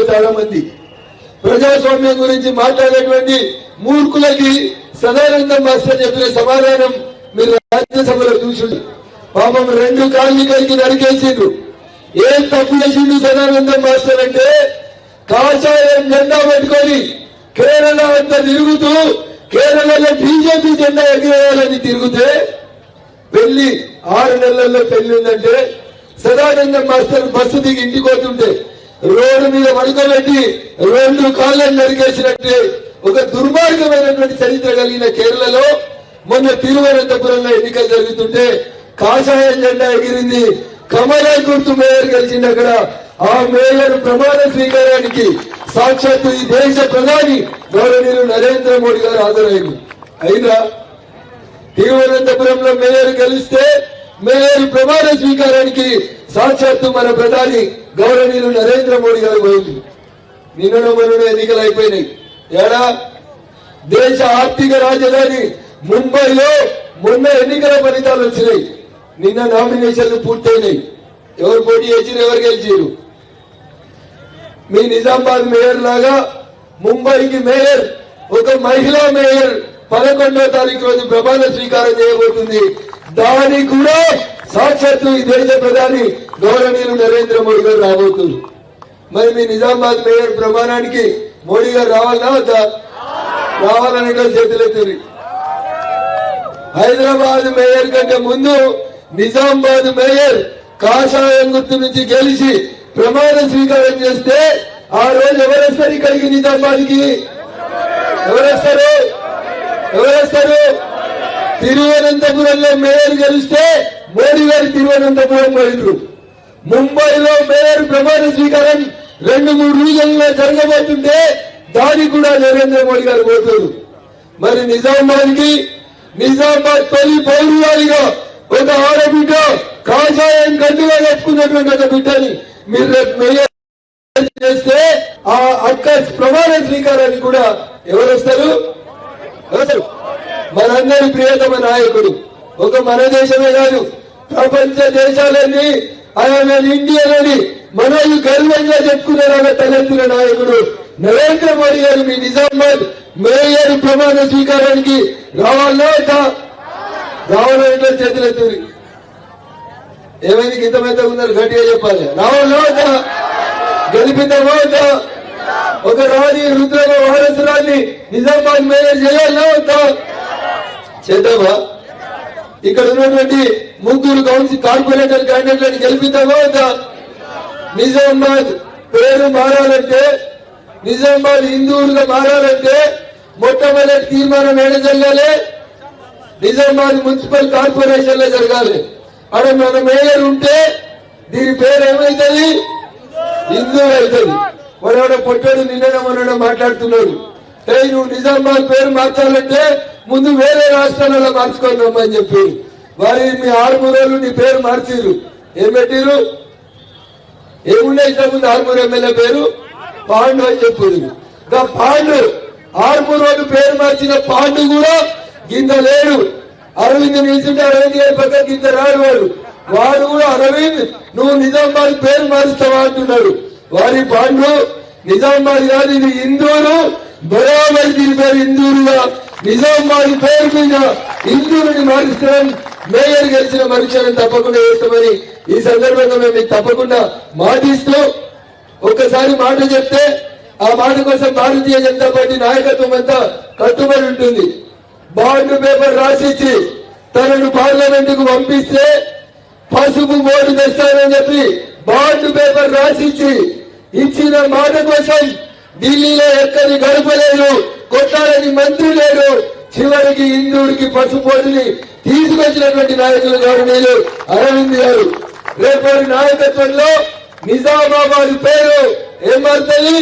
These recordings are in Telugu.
చాలా మంది ప్రజాస్వామ్యం గురించి మాట్లాడేటువంటి మూర్ఖులకి సదానందం మాస్టర్ చెప్పిన సమాధానం మీరు రాజ్యసభలో చూసిండు. పాపం 2 కాళ్ళు కలిగి నరికేసిండ్రు. ఏం తప్పు చేసిండు సదానందం మాస్టర్ అంటే కాషాయం జెండా పెట్టుకొని కేరళ అంతా తిరుగుతూ కేరళలో బీజేపీ జెండా ఎగిరేయాలని తిరిగితే పెళ్లి 6 నెలల్లో పెళ్లి ఉందంటే సదానందం మాస్టర్ బస్సు దిగి ఇంటికి పోతుంటే రోడ్డు మీద పడుకోబెట్టి 2 కాళ్ళని నరికేసినట్టే ఒక దుర్మార్గమైనటువంటి చరిత్ర కలిగిన కేరళలో మొన్న తిరువనంతపురంలో ఎన్నికలు జరుగుతుంటే కాషాయం జెండా ఎగిరింది. కమలా గుర్తు మేయర్ గెలిచింది. అక్కడ ఆ మేయర్ ప్రమాణ స్వీకారానికి సాక్షాత్తు ఈ దేశ ప్రధాని గౌరవనీయులు నరేంద్ర మోడీ గారు హాజరైంది. అయినా తిరువనంతపురంలో మేయర్ గెలిస్తే మేయర్ ప్రమాణ స్వీకారానికి సాక్షాత్తు మన ప్రధాని గౌరవనీయులు నరేంద్ర మోడీ గారు పోయింది. నిన్న మొన్న ఎన్నికలు అయిపోయినాయి. ఏడా దేశ ఆర్థిక రాజధాని ముంబైలో మొన్న ఎన్నికల ఫలితాలు వచ్చినాయి. నిన్న నామినేషన్లు పూర్తయినాయి. ఎవరు పోటీ చేసిరు, ఎవరు గెలిచారు? మీ నిజామాబాద్ మేయర్ లాగా ముంబైకి మేయర్ ఒక మహిళా మేయర్ 11వ తారీఖు రోజు ప్రమాణ స్వీకారం చేయబోతుంది. దానికి కూడా సాక్షాత్తు ఈ దేశ ప్రధాని గౌరవనీయులు నరేంద్ర మోడీ గారు రాబోతున్నారు. మరి మీ నిజామాబాద్ మేయర్ ప్రమాణానికి మోడీ గారు రావాలన్నా వద్దా? రావాలని చేతులెత్తుంది. హైదరాబాద్ మేయర్ కంటే ముందు నిజామాబాద్ మేయర్ కాషాయం గుర్తు నుంచి గెలిచి ప్రమాణ స్వీకారం చేస్తే ఆ రోజు ఎవరేస్తారు ఇక్కడికి? నిజామాబాద్కి ఎవరేస్తారు? తిరువనంతపురంలో మేయర్ గెలిస్తే మోడీ గారు తిరువనంతపురం పోయినరు. ముంబైలో మేయర్ ప్రమాణ స్వీకారం 2-3 రోజుల్లో జరగబోతుంటే దానికి కూడా నరేంద్ర మోడీ గారు పోతారు. మరి నిజామాబాద్ తొలి పౌరురాలిగా ఒక ఆడబిడ్డ కాషాయం గడ్డుగా కట్టుకున్నటువంటి ఒక బిడ్డని మీరు రేపు మేయర్ చేస్తే ఆ అక్క ప్రమాణ స్వీకారానికి కూడా ఎవరు వస్తారు? మనందరి ప్రియతమ నాయకుడు, ఒక మన దేశమే కాదు ప్రపంచ దేశాలన్నీ ఆయన ఇండియన్ మనల్ని గర్వంగా చెప్పుకునేలాగా తలెత్తిన నాయకుడు నరేంద్ర మోడీ గారు మీ నిజామాబాద్ మేయర్ ప్రమాణ స్వీకారానికి రావాలంటే చేతులెత్తుంది. ఏమైంది? గింతమైతే ఉన్నారు, గట్టిగా చెప్పాలి. రావాలంటే గెలిపిద్దామా? ఒక రాజీ రుద్రమ వారసురాన్ని నిజామాబాద్ మేయర్ చేయాలా? చేద్దామా? ఇక్కడ ఉన్నటువంటి 3 కౌన్సిల్ కార్పొరేటర్ క్యాండిడేట్లను గెలిపిద్దామా? నిజామాబాద్ పేరు మారాలంటే, నిజామాబాద్ హిందూరుగా మారాలంటే మొట్టమొదటి తీర్మానం ఏడ జరగాలి? నిజామాబాద్ మున్సిపల్ కార్పొరేషన్ లో జరగాలి. అక్కడ మన మేయర్ ఉంటే దీని పేరు ఏమైతుంది? హిందూరు అవుతుంది. మనోడ పొట్టోడు నిన్న మొన్న మాట్లాడుతున్నాడు, నువ్వు నిజామాబాద్ పేరు మార్చాలంటే ముందు వేరే రాష్ట్రాలలో మార్చుకొని రమ్మని చెప్పి వారి మీ 6 రోజులు నీ పేరు మార్చిరు. ఏం పెట్టిరు? ఏముండే ఇంతకుముందు 6 ఎమ్మెల్యే పేరు పాండు అని చెప్పారు. పాండు 6 రోజులు పేరు మార్చిన పాండు కూడా గింద లేడు. అరవింద్ నిల్చుంటే అరవింద్ గారి పక్క గింద రాడు. వాడు కూడా అరవింద్ నువ్వు నిజామాబాద్ పేరు మారుస్తావా అంటున్నాడు. వారి పాండు నిజామాబాద్ కాదు, ఇది ఇందూరు. బరాబర్ దీని పేరు ఇందూరుగా నిజామాబాద్ పేరు మీద ఇందూరుని మారుస్తాం. మేయర్ గెలిచిన మరుక్షణం తప్పకుండా చేస్తామని ఈ సందర్భంగా మేము తప్పకుండా మాటిస్తూ, ఒక్కసారి మాట చెప్తే ఆ మాట కోసం భారతీయ జనతా పార్టీ నాయకత్వం అంతా కట్టుబడి ఉంటుంది. బాండ్ పేపర్ రాసిచ్చి తనను పార్లమెంట్ కు పంపిస్తే పసుపు బోర్డు తెస్తానని చెప్పి బాండ్ పేపర్ రాసిచ్చి ఇచ్చిన మాట కోసం ఢిల్లీలో ఎక్కడి గడపలేదు, కొట్టాలని మంత్రి లేడు. చివరికి ఇందూరికి పసుపు బోర్డుని తీసుకొచ్చినటువంటి నాయకులు గౌరవనీయులు అరవింద్ గారు. రేపటి నాయకత్వంలో నిజామాబాద్ పేరు ఏమవుతుంది?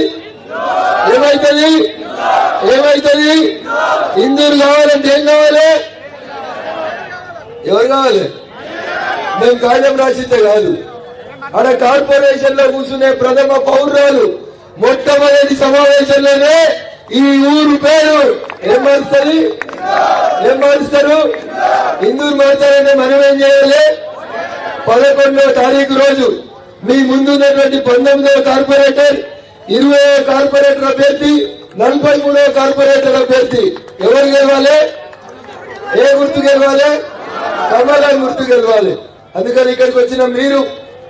ఇందూరు కావాలంటే ఏం కావాలి? ఎవరు కావాలి? మేము కాగితం రాసిస్తే కాదు. ఆడ కార్పొరేషన్ లో కూర్చునే ప్రథమ పౌరురాలు మొట్టమొదటి సమావేశంలోనే ఈ ఊరు పేరు ఏం మారుస్తారు? ఇందూరు మారుతారంటే మనం ఏం చేయాలి? 11వ తారీఖు రోజు మీ ముందున్నటువంటి 19వ కార్పొరేటర్ 20వ కార్పొరేటర్ అభ్యర్థి 43వ కార్పొరేటర్ అభ్యర్థి ఎవరు గెలవాలి? ఏ గుర్తు గెలవాలి? కమలం గుర్తు గెలవాలి. అందుకని ఇక్కడికి వచ్చిన మీరు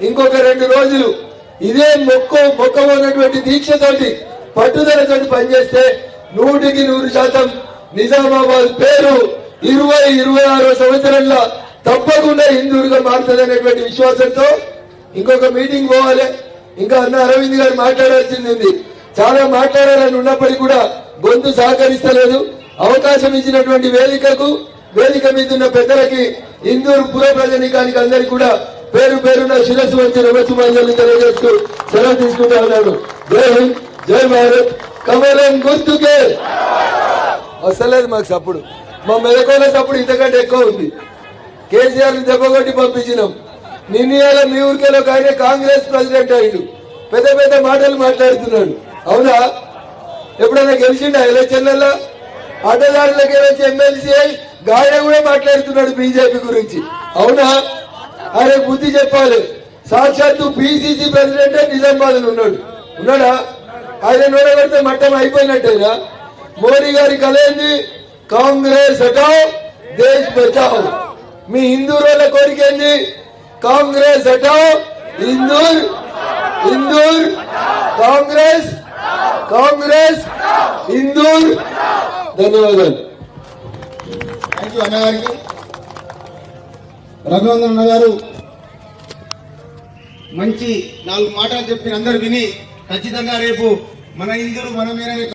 ఇంకొక 2 రోజులు ఇదే మొక్కమైనటువంటి దీక్షతోటి పట్టుదలతోటి పనిచేస్తే 100% నిజామాబాద్ పేరు 2026 సంవత్సరంలో తప్పకుండా హిందూరుగా మారుతుంది అనేటువంటి విశ్వాసంతో ఇంకొక మీటింగ్ పోవాలి. ఇంకా అన్న అరవింద్ గారు మాట్లాడాల్సింది ఉంది. చాలా మాట్లాడాలని ఉన్నప్పటికీ కూడా గొంతు సహకరిస్తలేదు. అవకాశం ఇచ్చినటువంటి వేదిక మీద ఉన్న పెద్దలకి ఇందూరు పుర ప్రజానీకానికి అందరికీ కూడా పేరు పేరున శిరస్సు వచ్చి నమస్సుమాంజలి తెలియజేస్తూ సెలవు తీసుకుంటా ఉన్నాడు. జై హింద్, జై భారత్. కమలం గుర్తుకే. వస్తలేదు మాకు సప్పుడు. మా మెదకోల సప్పుడు ఇంతకంటే ఎక్కువ ఉంది. కేసీఆర్ ని దెబ్బకొట్టి పంపించినాం. నిన్న మీ ఊరికేలో ఆయన కాంగ్రెస్ ప్రెసిడెంట్ అయ్యిండు. పెద్ద పెద్ద మాటలు మాట్లాడుతున్నాడు. అవునా? ఎప్పుడైనా గెలిచిండా ఎలక్షన్లలో? అడ్డదారులకు వెళ్ళొచ్చి ఎమ్మెల్సీ అయి గాయ కూడా మాట్లాడుతున్నాడు బీజేపీ గురించి. అవునా? ఆయన బుద్ధి చెప్పాలి. సాక్షాత్తు పిసిసి ప్రెసిడెంట్ నిజామాబాద్ ఉన్నాడా? ఆయన నోడగడితే మట్టం అయిపోయినట్టేనా? మోడీ గారి కళ ఏంది? కాంగ్రెస్ హటావ్ దేశ్ బచావ్. మీ హిందూరుల కోరిక ఏంది? కాంగ్రెస్ హటావ్ ఇందూర్ కాంగ్రెస్ ఇందూర్. ధన్యవాదాలు. థ్యాంక్ యూ అన్నగారికి. రఘునందన్ అన్న గారు మంచి 4 మాటలు చెప్పి అందరూ విని ఖచ్చితంగా రేపు మన ఇందూరు మనమేనని